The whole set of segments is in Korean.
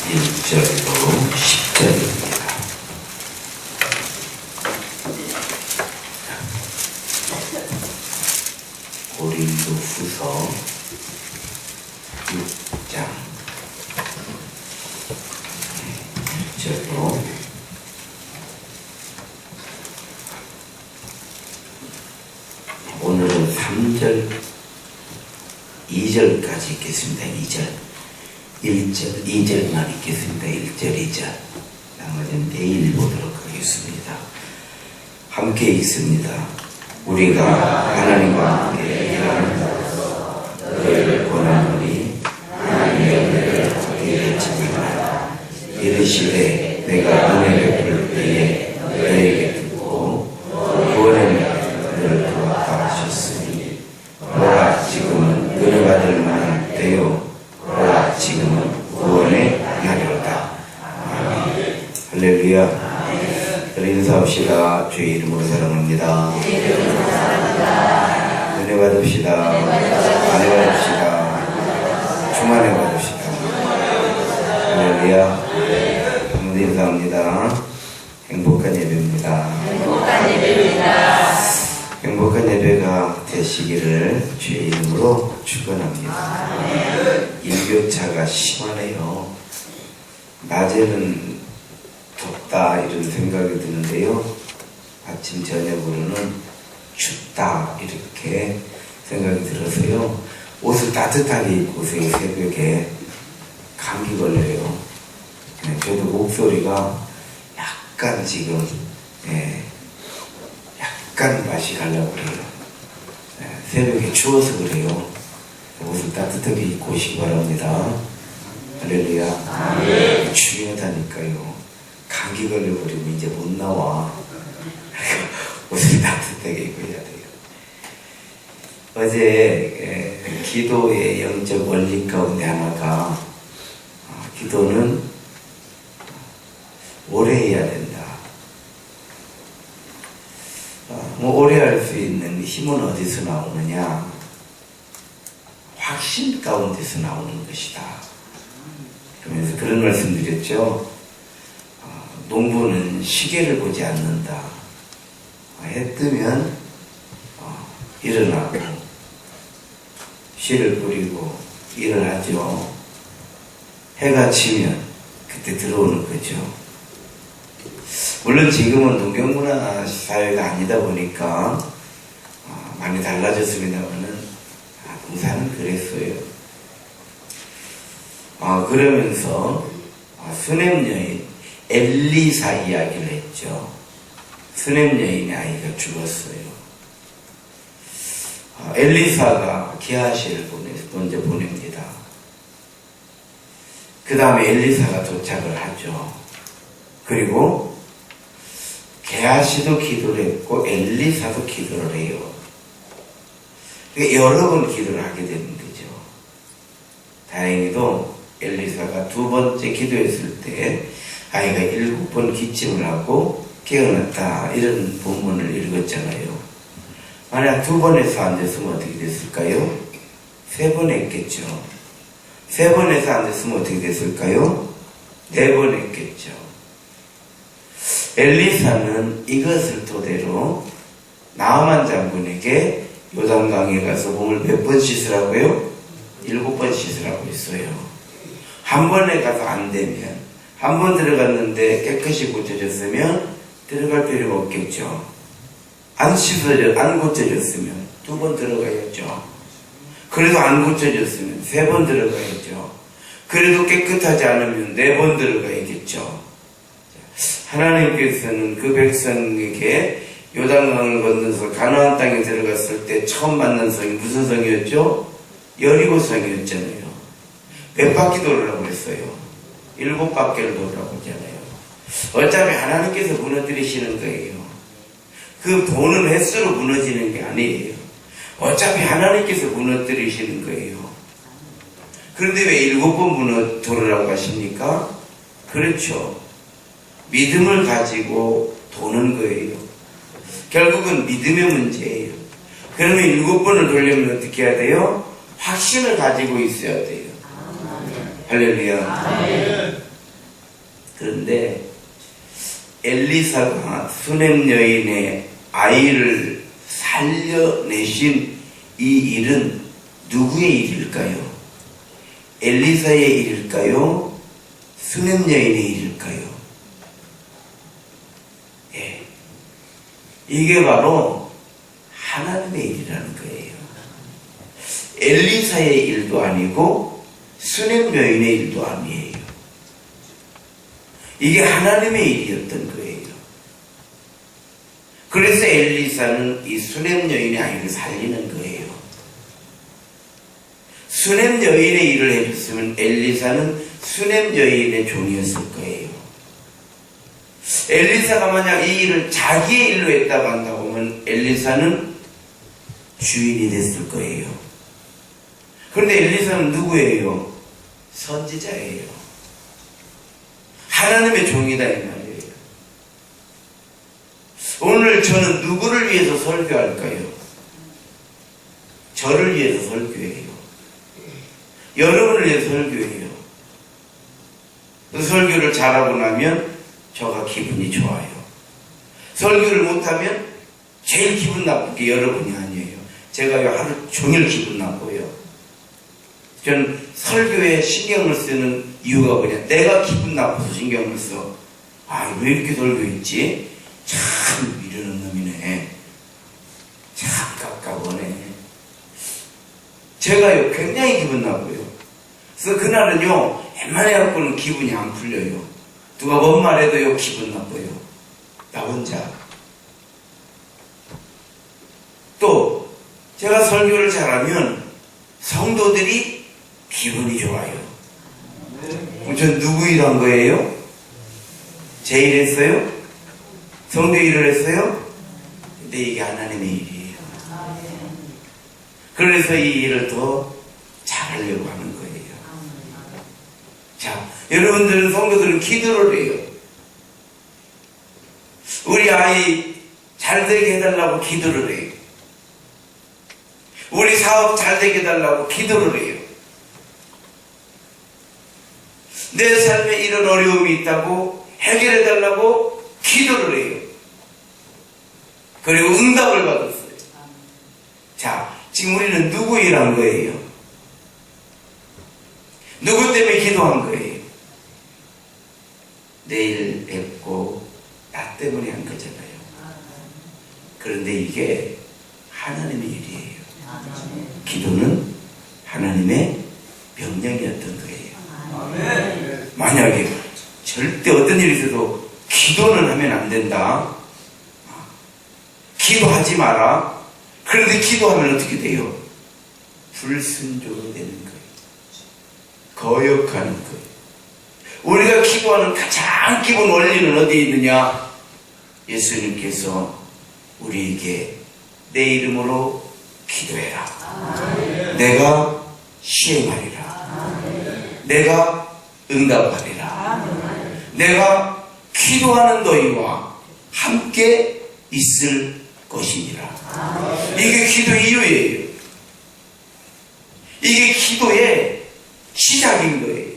1절로 10절입니다. 고린도후서 6장 1절로 오늘은 3절 2절까지 읽겠습니다. 1절 2절만 읽겠습니다. 1절 2절 나머지는 내일 보도록 하겠습니다. 함께 읽습니다. 우리가 하나님과 함께 일하는 자로서 너희를 권하노니 하나님의 은혜를 받게 되지 말라. 이르시되 내가 은혜를 베풀 때에 너희에게 듣고 구원의 날에 너희를 도왔다 하셨으니 보라 지금은 은혜 받을 만한 때요 보라 지금은 구원의 날이로다. 아멘. 할렐루야. 인사합시다. 주의 이름으로 사랑합니다. 은혜 받읍시다. 은혜 받읍시다. 충만해 받읍시다. 할렐루야. 아무도 인사합니다. 행복한 예배입니다. 행복한 예배가 되시기를 주의 이름으로 축원합니다. 일교차가 심하네요. 낮에는 덥다 이런 생각이 드는데요, 아침 저녁으로는 춥다 이렇게 생각이 들어서요, 옷을 따뜻하게 입고서요 새벽에 감기 걸려요. 저도 목소리가 약간 지금 약간 맛이 가려고 그래요. 새벽에 추워서 그래요. 옷을 따뜻하게 입고 오시기 바랍니다. 할렐루야. 중요하다니까요. 감기 걸려버리면 이제 못 나와. 옷을 따뜻하게 입어야 돼요. 어제 기도의 영적 원리 가운데 하나가 기도는 오래 해야 된다. 오래 할 수 있는 힘은 어디서 나오느냐? 확신 가운데서 나오는 것이다. 그러면서 그런 말씀 드렸죠. 농부는 시계를 보지 않는다. 해 뜨면 일어나고 씨를 뿌리고 일을 하죠. 해가 지면 그때 들어오는 거죠. 물론 지금은 농경문화 사회가 아니다 보니까 많이 달라졌습니다만은 동사는 그랬어요. 그러면서 수냄 여인 엘리사 이야기를 했죠. 수냄 여인의 아이가 죽었어요. 엘리사가 게하시를 먼저 보냅니다. 그 다음에 엘리사가 도착을 하죠. 그리고 게하시도 기도를 했고 엘리사도 기도를 해요. 여러 번 기도를 하게 되는 거죠. 다행히도 엘리사가 두 번째 기도했을 때 아이가 7번 기침을 하고 깨어났다 이런 본문을 읽었잖아요. 만약 2번 해서 안 됐으면 어떻게 됐을까요? 3번 했겠죠. 3번 해서 안 됐으면 어떻게 됐을까요? 4번 했겠죠. 엘리사는 이것을 토대로 나아만 장군에게 요단강에 가서 몸을 몇 번 씻으라고요? 7번 씻으라고 했어요. 한 번에 가서 안 되면, 한 번 들어갔는데 깨끗이 고쳐졌으면 들어갈 필요가 없겠죠. 안 고쳐졌으면 2번 들어가야죠. 그래도 안 고쳐졌으면 3번 들어가야죠. 그래도 깨끗하지 않으면 4번 들어가야겠죠. 하나님께서는 그 백성에게 요단강을 건너서 가나안 땅에 들어갔을 때 처음 만난 성이 무슨 성이었죠? 여리고 성이었잖아요. 몇 바퀴 돌으라고 했어요? 7바퀴를 돌으라고 했잖아요. 어차피 하나님께서 무너뜨리시는 거예요. 그 도는 횟수로 무너지는 게 아니에요. 어차피 하나님께서 무너뜨리시는 거예요. 그런데 왜 7번 돌으라고 하십니까? 그렇죠. 믿음을 가지고 도는 거예요. 결국은 믿음의 문제예요. 그러면 7번을 돌려면 어떻게 해야 돼요? 확신을 가지고 있어야 돼요. 할렐루야. 그런데 엘리사가 수넴 여인의 아이를 살려내신 이 일은 누구의 일일까요? 엘리사의 일일까요? 수넴 여인의 일일까요? 예. 이게 바로 하나님의 일이라는 거예요. 엘리사의 일도 아니고 수넴 여인의 일도 아니에요. 이게 하나님의 일이었던 거예요. 그래서 엘리사는 이 수넴 여인의 아이를 살리는 거예요. 수넴 여인의 일을 해줬으면 엘리사는 수넴 여인의 종이었을 거예요. 엘리사가 만약 이 일을 자기의 일로 했다고 한다고 하면 엘리사는 주인이 됐을 거예요. 그런데 엘리사는 누구예요? 선지자예요. 하나님의 종이다 이 말이에요. 오늘 저는 누구를 위해서 설교할까요? 저를 위해서 설교해요. 여러분을 위해서 설교해요. 그 설교를 잘하고 나면 저가 기분이 좋아요. 설교를 못하면 제일 기분 나쁜 게 여러분이 아니에요. 제가요 하루 종일 기분 나빠요. 저는 설교에 신경을 쓰는 이유가 뭐냐? 내가 기분 나빠서 신경을 써. 아, 왜 이렇게 설교했지? 참 이러는 놈이네. 참 깝깝하네. 제가요 굉장히 기분 나빠요. 그래서 그날은요 웬만해갖고는 기분이 안 풀려요. 누가 뭔 말해도요 기분 나빠요. 나 혼자. 또 제가 설교를 잘하면 성도들이 기분이 좋아요. 그럼 전 누구 일한 거예요? 제 일 했어요? 성도 일을 했어요? 근데 이게 하나님의 일이에요. 그래서 이 일을 더 잘하려고 하는 거예요. 자, 여러분들은 성도들은 기도를 해요. 우리 아이 잘되게 해달라고 기도를 해요. 우리 사업 잘되게 해달라고 기도를 해요. 내 삶에 이런 어려움이 있다고 해결해달라고 기도를 해요. 그리고 응답을 받았어요. 자, 지금 우리는 누구 일한 거예요? 누구 때문에 기도한 거예요? 내일 뵙고 나 때문에 한 거잖아요. 그런데 이게 하나님의 일이에요. 기도는 하나님의 명령이었던 거예요. 만약에 절대 어떤 일이 있어도 기도는 하면 안 된다. 기도하지 마라. 그런데 기도하면 어떻게 돼요? 불순종이 되는 거예요. 거역하는 거예요. 우리가 기도하는 가장 기본 원리는 어디에 있느냐? 예수님께서 우리에게 내 이름으로 기도해라. 내가 시행하리라. 내가 응답하리라. 내가 기도하는 너희와 함께 있을 것이니라. 이게 기도의 이유예요. 이게 기도의 시작인 거예요.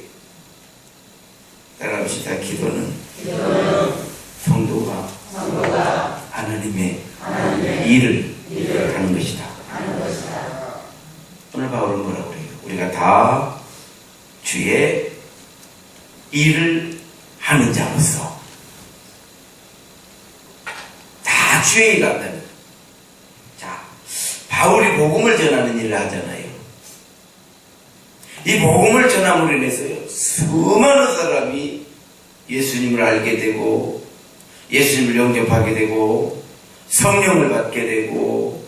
따라합시다. 기도는 성도가 하나님의 일을 하는 것이다. 오늘 바울은 뭐라고 그래요? 우리가 다 주의 일을 하는 자로서 다 주의 일을 한다는 거예요. 자, 바울이 복음을 전하는 일을 하잖아요. 이 복음을 전함으로 인해서요 수많은 사람이 예수님을 알게 되고 예수님을 영접하게 되고 성령을 받게 되고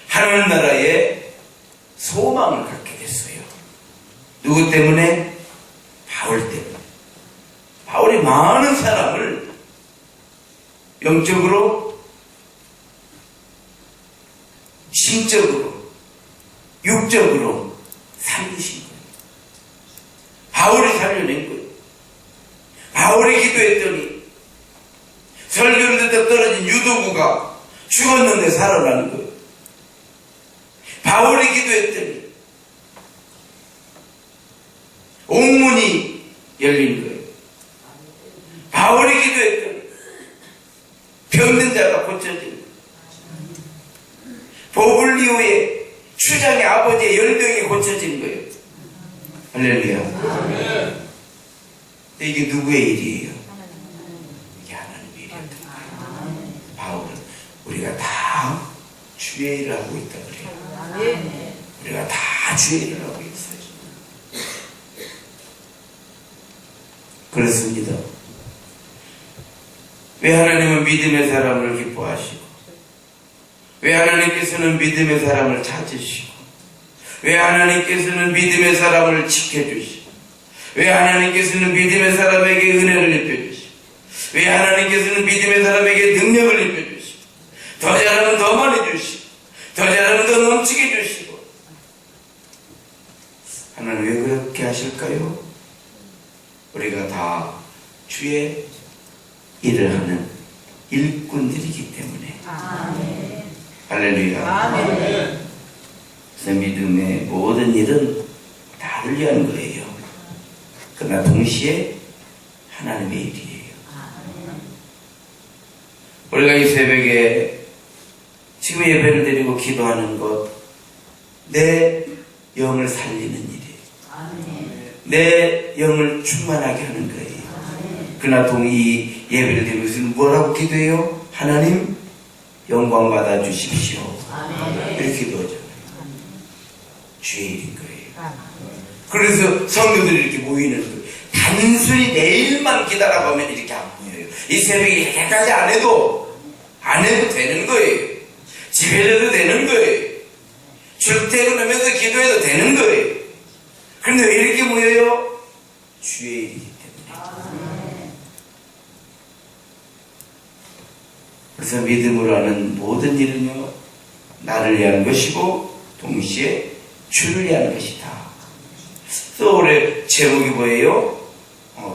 하나님 나라에 소망을 갖게 됐어요. 누구 때문에? 바울 때문에. 바울이 많은 사람을 영적으로, 심적으로, 육적으로 살리신 거예요. 바울이 살려낸 거예요. 바울이 기도했더니 설교를 듣다 떨어진 유도부가 죽었는데 살아나는 거예요. 바울이 기도했더니 옥문이 열린 거예요. 바울이 기도했던 병든 자가 고쳐진 거예요. 보블리오의 추장의 아버지의 열병이 고쳐진 거예요. 할렐루야. 이게 누구의 일이에요? 이게 하나님의 일이었던 거예요. 바울은 우리가 다 주의 일을 하고 있다 그래요. 우리가 다 주의 일을 하고 있어요. 그렇습니다. 왜 하나님은 믿음의 사람을 기뻐하시고, 왜 하나님께서는 믿음의 사람을 찾으시고, 왜 하나님께서는 믿음의 사람을 지켜주시고, 왜 하나님께서는 믿음의 사람에게 은혜를 입혀주시고, 왜 하나님께서는 믿음의 사람에게 능력을 입혀주시고, 더 잘하면 더 많이 주시고, 더 잘하면 더 넘치게 주시고, 하나님 왜 그렇게 하실까요? 우리가 다 주의 일을 하는 일꾼들이기 때문에. 아멘. 할렐루야. 아멘. 그래서 믿음의 모든 일은 나를 위한 거예요. 그러나 동시에 하나님의 일이에요. 우리가 이 새벽에 지금 예배를 드리고 기도하는 것, 내 영을 살리는 일이에요. 내 영을 충만하게 하는 거예요. 그러나 동의 예배를 드리면서 뭐라고 기도해요? 하나님 영광 받아 주십시오. 이렇게 기도하잖아요. 주의 일인 거예요. 그래서 성도들이 이렇게 모이는 거예요. 단순히 내일만 기다려보면 이렇게 안 모여요. 이 새벽에 이렇게까지 안 해도 되는 거예요. 집에서도 되는 거예요. 출퇴근하면서 기도해도 되는 거예요. 그런데 왜 이렇게 모여요? 주의 일이기 때문에. 그래서 믿음으로 하는 모든 일은요, 나를 위한 것이고 동시에 주를 위한 것이다. 또 올해 제목이 뭐예요?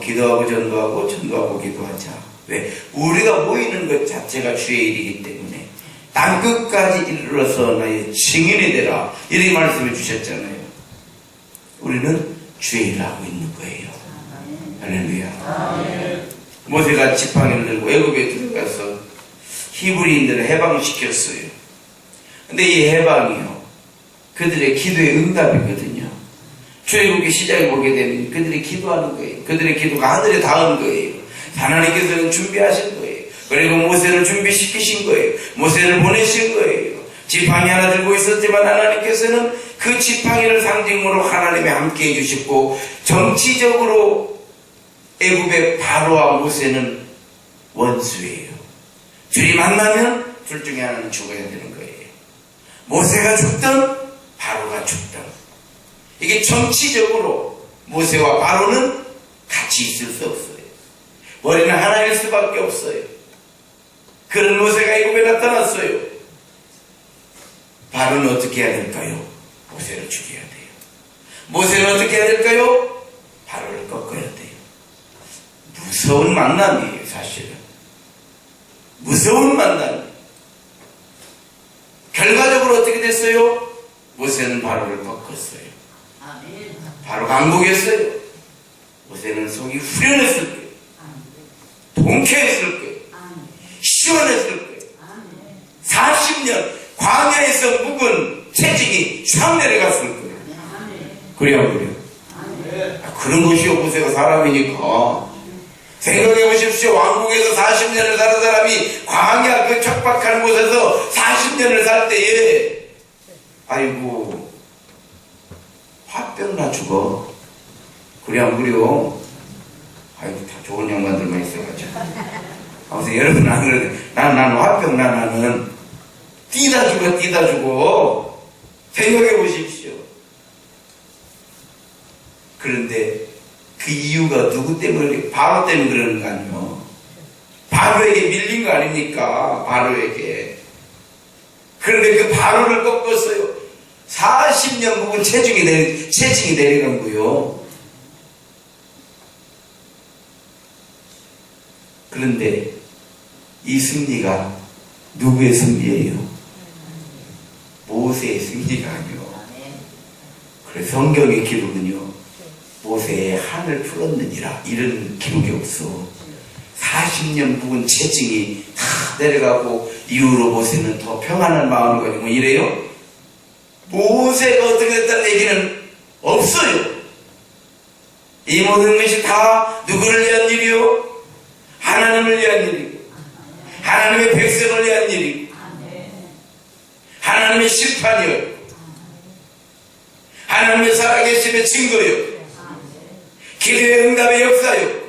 기도하고 전도하고 전도하고 기도하자. 왜? 우리가 모이는 것 자체가 주의 일이기 때문에 땅끝까지 이르러서 나의 증인이 되라, 이렇게 말씀해 주셨잖아요. 우리는 주의 일을 하고 있는 거예요. 할렐루야. 모세가 지팡이를 들고 애굽에 들어가서 히브리인들을 해방시켰어요. 근데 이 해방이요, 그들의 기도의 응답이거든요. 출애굽기 시작을 보게 되면 그들이 기도하는 거예요. 그들의 기도가 하늘에 닿은 거예요. 하나님께서는 준비하신 거예요. 그리고 모세를 준비시키신 거예요. 모세를 보내신 거예요. 지팡이 하나 들고 있었지만 하나님께서는 그 지팡이를 상징으로 하나님이 함께 해주셨고, 정치적으로 애굽의 바로와 모세는 원수예요. 둘이 만나면 둘 중에 하나는 죽어야 되는 거예요. 모세가 죽든 바로가 죽든. 이게 정치적으로 모세와 바로는 같이 있을 수 없어요. 머리는 하나일 수밖에 없어요. 그런 모세가 애굽에 나타났어요. 바로는 어떻게 해야 될까요? 모세를 죽여야 돼요. 모세는 어떻게 해야 될까요? 바로를 꺾어야 돼요. 무서운 만남이에요, 사실은. 무서운 만남. 결과적으로 어떻게 됐어요? 모세는 바로를 꺾었어요. 바로가 항복했어요. 모세는 속이 후련했을 거예요. 통쾌했을 거예요. 시원했을 거예요. 40년 광야에서 묵은 채찍이 쫙 내려갔을 거예요. 그래요. 그런 것이요, 모세가 사람이니까. 생각해 보십시오. 왕국에서 40년을 사는 사람이 광야 그 척박한 곳에서 40년을 살 때에, 아이고, 화병 나 죽어. 그래 안 그래요? 아이고, 다 좋은 양반들만 있어가지고. 아무튼 여러분, 안 그래. 나는 화병 나는 뛰다 죽어. 생각해 보십시오. 그런데 그 이유가 누구 때문에? 바로 때문에 그러는 거 아니에요? 바로에게 밀린 거 아닙니까? 바로에게. 그런데 그 바로를 꺾었어요. 40년 묵은 체증이 내려간 거요. 그런데 이 승리가 누구의 승리예요? 모세의 승리가 아니요. 그래서 성경의 기록은요, 모세의 한을 풀었느니라, 이런 기록이 없어. 40년 묵은 체증이 다 내려가고 이후로 모세는 더 평안한 마음을 가지고 이래요. 모세가 어떻게 됐다는 얘기는 없어요. 이 모든 것이 다 누구를 위한 일이요? 하나님을 위한 일이고 하나님의 백성을 위한 일이고 하나님의 심판이요 하나님의 살아계심의 증거요 기도의 응답의 역사요.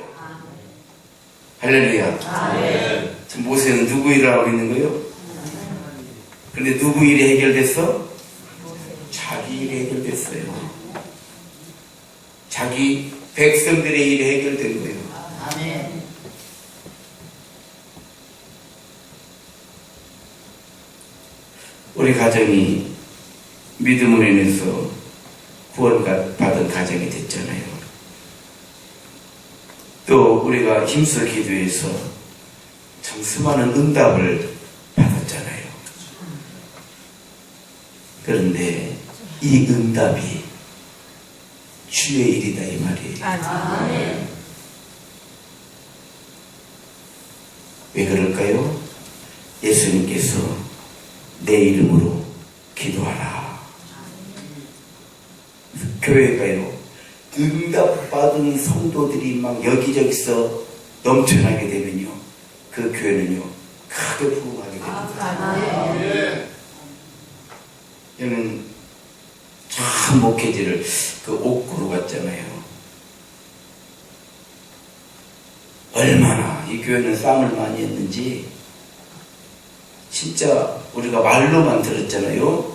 할렐루야. 지금 모세는 누구 일을 하고 있는 거예요? 근데 누구 일이 해결됐어? 자기 일이 해결됐어요. 자기 백성들의 일이 해결된 거예요. 우리 가정이 믿음으로 인해서 구원받은 가정이 됐잖아요. 또 우리가 힘써 기도해서 참 수많은 응답을 받았잖아요. 그런데 이 응답이 주의 일이다 이 말이에요. 왜 그럴까요? 예수님께서 내 이름으로 기도하라. 교회가요, 응답받은 성도들이 막 여기저기서 넘쳐나게 되면요, 그 교회는요 크게 부흥하게 됩니다. 저는 참 목회지를 그 옥구로 갔잖아요. 얼마나 이 교회는 싸움을 많이 했는지 진짜 우리가 말로만 들었잖아요.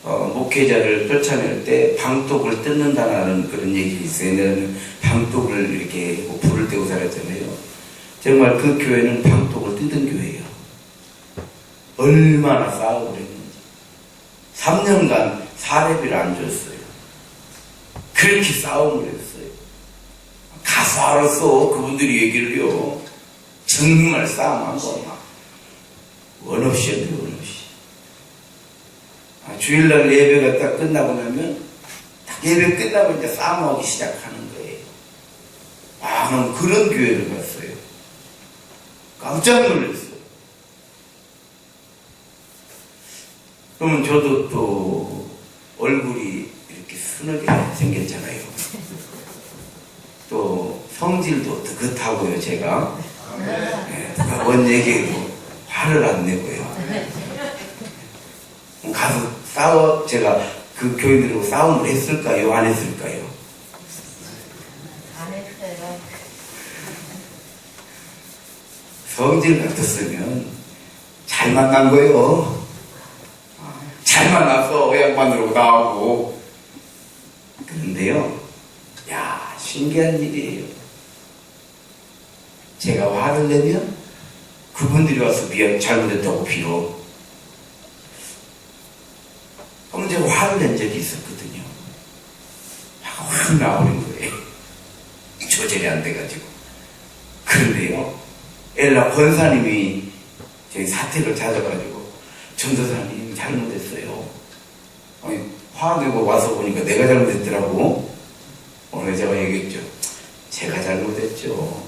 목회자를 쫓아낼 때 방독을 뜯는다는 그런 얘기 있어요. 내가는 방독을 이렇게 불을 떼고 살았잖아요. 정말 그 교회는 방독을 뜯은 교회예요. 얼마나 싸우고 그랬는지. 3년간 사례비를 안 줬어요. 그렇게 싸움을 했어요. 가서 알았어. 그분들이 얘기를요. 정말 싸움한 거 막. 원 없이 했는데 원 없이. 주일날 예배가 딱 끝나고 나면 딱 예배 끝나고 이제 싸움하기 시작하는 거예요. 난 그런 교회를 갔어요. 깜짝 놀랐어요. 그러면 저도 또 얼굴이 이렇게 순하게 생겼잖아요. 또 성질도 느긋하고요. 제가 뭔 얘기해도 화를 안 내고요. 가서 제가 그 교인들하고 싸움을 했을까요? 안 했을까요? 안 했어요. 성질 같았으면 잘 만난 거예요. 잘 만나서 양반으로 나오고. 그런데요, 야, 신기한 일이에요. 제가 화를 내면 그분들이 와서 미안, 잘못했다고 빌어. 그럼 제가 화를 낸 적이 있었거든요. 확 나오는 거예요. 조절이 안 돼가지고. 그런데요, 엘라 권사님이 저희 사택을 찾아가지고, 전도사님 잘못했어요. 아니, 화내고 와서 보니까 내가 잘못했더라고. 오늘 제가 얘기했죠. 제가 잘못했죠.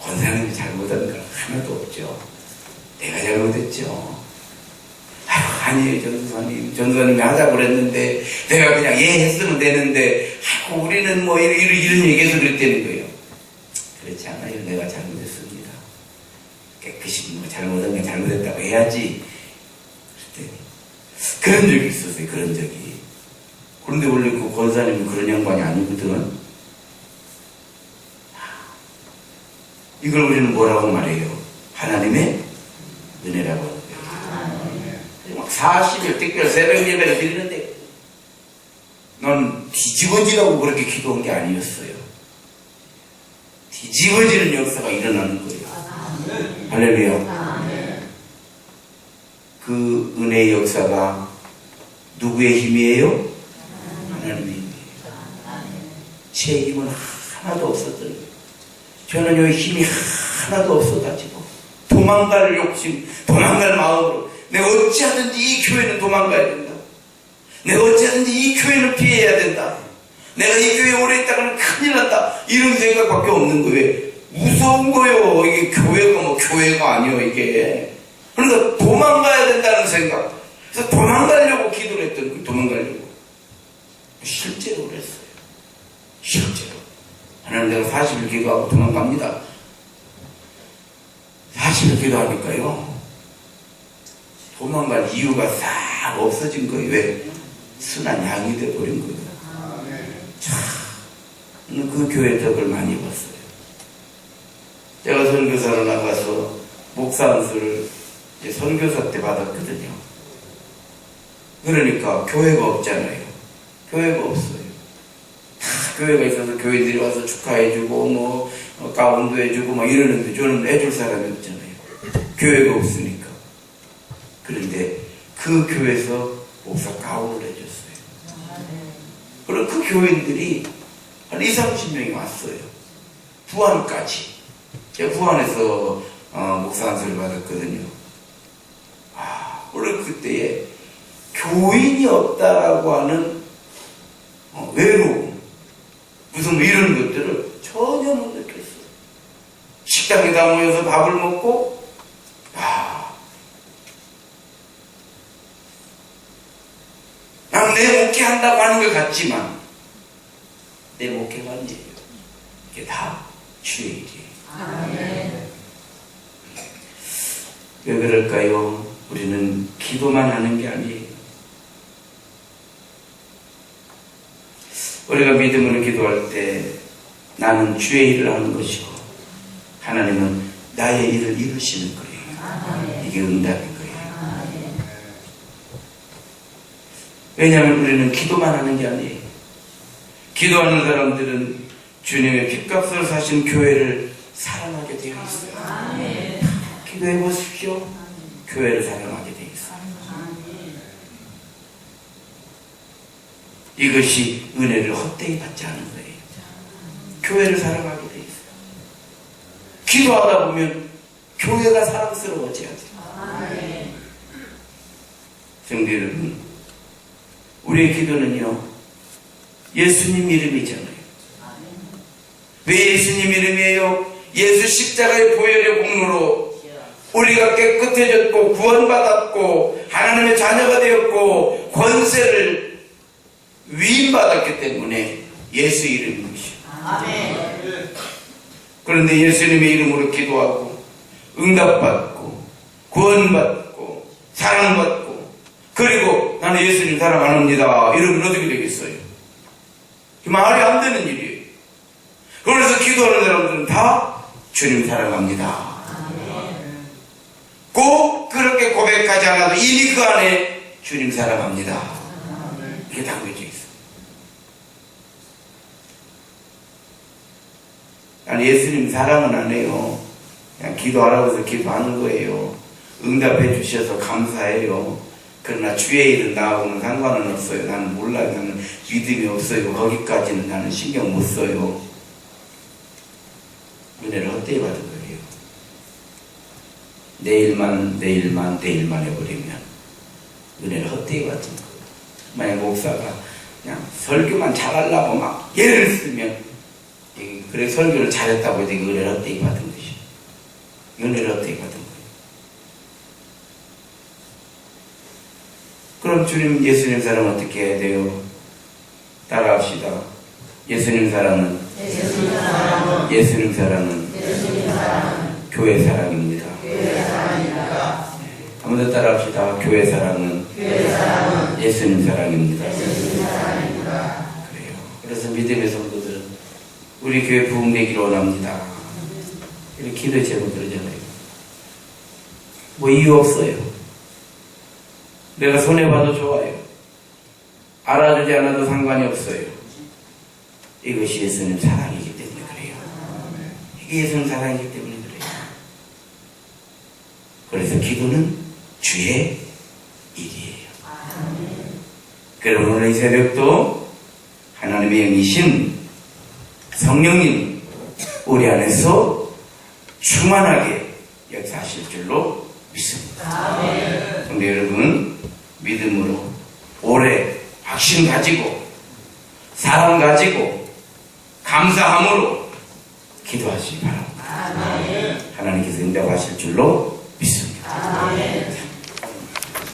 권사님이 잘못한 건 하나도 없죠. 내가 잘못했죠. 아니에요, 전도사님. 전도사님이 하자고 그랬는데, 내가 그냥 예 했으면 되는데, 우리는 뭐 이런 얘기해서 그랬다는 거예요. 그렇지 않아요. 내가 잘못했습니다. 깨끗이 뭐 잘못한 게 잘못했다고 해야지. 그랬더니, 그런 적이 있었어요. 그런 적이. 그런데 원래 그 권사님은 그런 양반이 아니거든. 이걸 우리는 뭐라고 말해요? 하나님의 은혜라고 하는 거예요. 막 40일 특별 새벽 예배를 드리는데 넌 뒤집어지라고 그렇게 기도한 게 아니었어요. 뒤집어지는 역사가 일어나는 거예요. 할렐루야. 그 은혜의 역사가 누구의 힘이에요? 하나님의 힘이에요. 제 힘은 하나도 없었던 거예요. 저는 요 힘이 하나도 없어가지고 도망갈 욕심, 도망갈 마음으로 내가 어찌하든지 이 교회는 도망가야 된다. 내가 어찌하든지 이 교회는 피해야 된다. 내가 이 교회에 오래 있다가는 큰일 난다. 이런 생각밖에 없는 거예요. 무서운 거요. 이게 교회가 뭐 교회가 아니요 이게. 그러니까 도망가야 된다는 생각. 그래서 도망가려고 기도를 했더니 도망가려고. 실제로 그랬어요. 실제로. 하나님 내가 40일 기도하고 도망갑니다. 40일 기도하니까요. 도망갈 이유가 싹 없어진 거예요. 왜? 순한 양이 되어버린 거예요. 참, 그 교회 덕을 많이 봤어요. 제가 선교사로 나가서 목사 안수를 선교사 때 받았거든요. 그러니까 교회가 없잖아요. 교회가 없어요. 다 교회가 있어서 교회들이 와서 축하해주고 뭐 가운도 해주고 막 이러는데 저는 해줄 사람이 없잖아요. 교회가 없으니까. 그런데 그 교회에서 목사 가운을 해줬어요. 그리고 그 교인들이 한 20-30명이 왔어요. 부안까지. 제가 부안에서 목사 안수를 받았거든요. 원래 그때에 교인이 없다라고 하는 외로움, 무슨 뭐 이런 것들을 전혀 못 느꼈어요. 식당에 다 모여서 밥을 먹고, 그냥 내 목회 한다고 하는 것 같지만, 내 목회가 아니에요. 이게 다 주의 일이에요. 왜 그럴까요? 우리는 기도만 하는 게 아니에요. 우리가 믿음으로 기도할 때 나는 주의 일을 하는 것이고 하나님은 나의 일을 이루시는 거예요. 이게 응답인 거예요. 왜냐하면 우리는 기도만 하는 게 아니에요. 기도하는 사람들은 주님의 핏값을 사신 교회를 사랑하게 되어 있어요. 기도해 보십시오. 교회를 사랑하게 되어 있어요. 이것이 은혜를 헛되이 받지 않은 거예요. 교회를 사랑하게 되어 있어요. 기도하다 보면 교회가 사랑스러워져야 돼요. 성도 여러분, 우리의 기도는요, 예수님 이름이잖아요. 왜 예수님 이름이에요? 예수 십자가의 보혈의 공로로 우리가 깨끗해졌고 구원받았고 하나님의 자녀가 되었고 권세를 위임받았기 때문에 예수 이름인 것이요. 그런데 예수님의 이름으로 기도하고 응답받고 구원받고 사랑받고 그리고 나는 예수님 사랑 안 합니다 이러면 어떻게 되겠어요? 말이 안 되는 일이에요. 그래서 기도하는 사람들은 다 주님 사랑합니다. 꼭 그렇게 고백하지 않아도 이미 그 안에 주님 사랑합니다. 이게 담겨져 있어요. 아니 예수님 사랑은 안 해요. 그냥 기도하라고 해서 기도하는 거예요. 응답해 주셔서 감사해요. 그러나 주의 일은 나하고는 상관은 없어요. 나는 몰라요. 나는 믿음이 없어요. 거기까지는 나는 신경 못 써요. 은혜를 헛되이 받은 거예요. 내일만 해버리면 은혜를 헛되이 받은 거예요. 만약 목사가 그냥 설교만 잘하려고 막 예를 쓰면 그래 설교를 잘했다고 해서 은혜를 헛되이 받은 것이에요. 은혜를 헛되이 받은 거예요. 그럼 주님 예수님 사랑 어떻게 해야 돼요? 따라합시다. 예수님 사랑은 교회 사랑입니다. 한 번 더 따라합시다. 교회 사랑은 예수님 사랑입니다. 그래요. 그래서 믿음의 성도들은 우리 교회 부흥되기를 원합니다. 이렇게 기도의 제목 그러잖아요. 뭐 이유 없어요. 내가 손해봐도 좋아요. 알아주지 않아도 상관이 없어요. 이것이 예수님 사랑이기 때문에 그래요. 이게 예수님 사랑이기 때문에 그래요. 그래서 기도는 주의 일이에요. 그럼 오늘 이 새벽도 하나님의 영이신 성령님 우리 안에서 충만하게 역사하실 줄로 믿습니다. 성도 여러분, 믿음으로 오래 확신 가지고 사랑 가지고 감사함으로 기도하시기 바랍니다. 아멘. 하나님께서 응답하실 줄로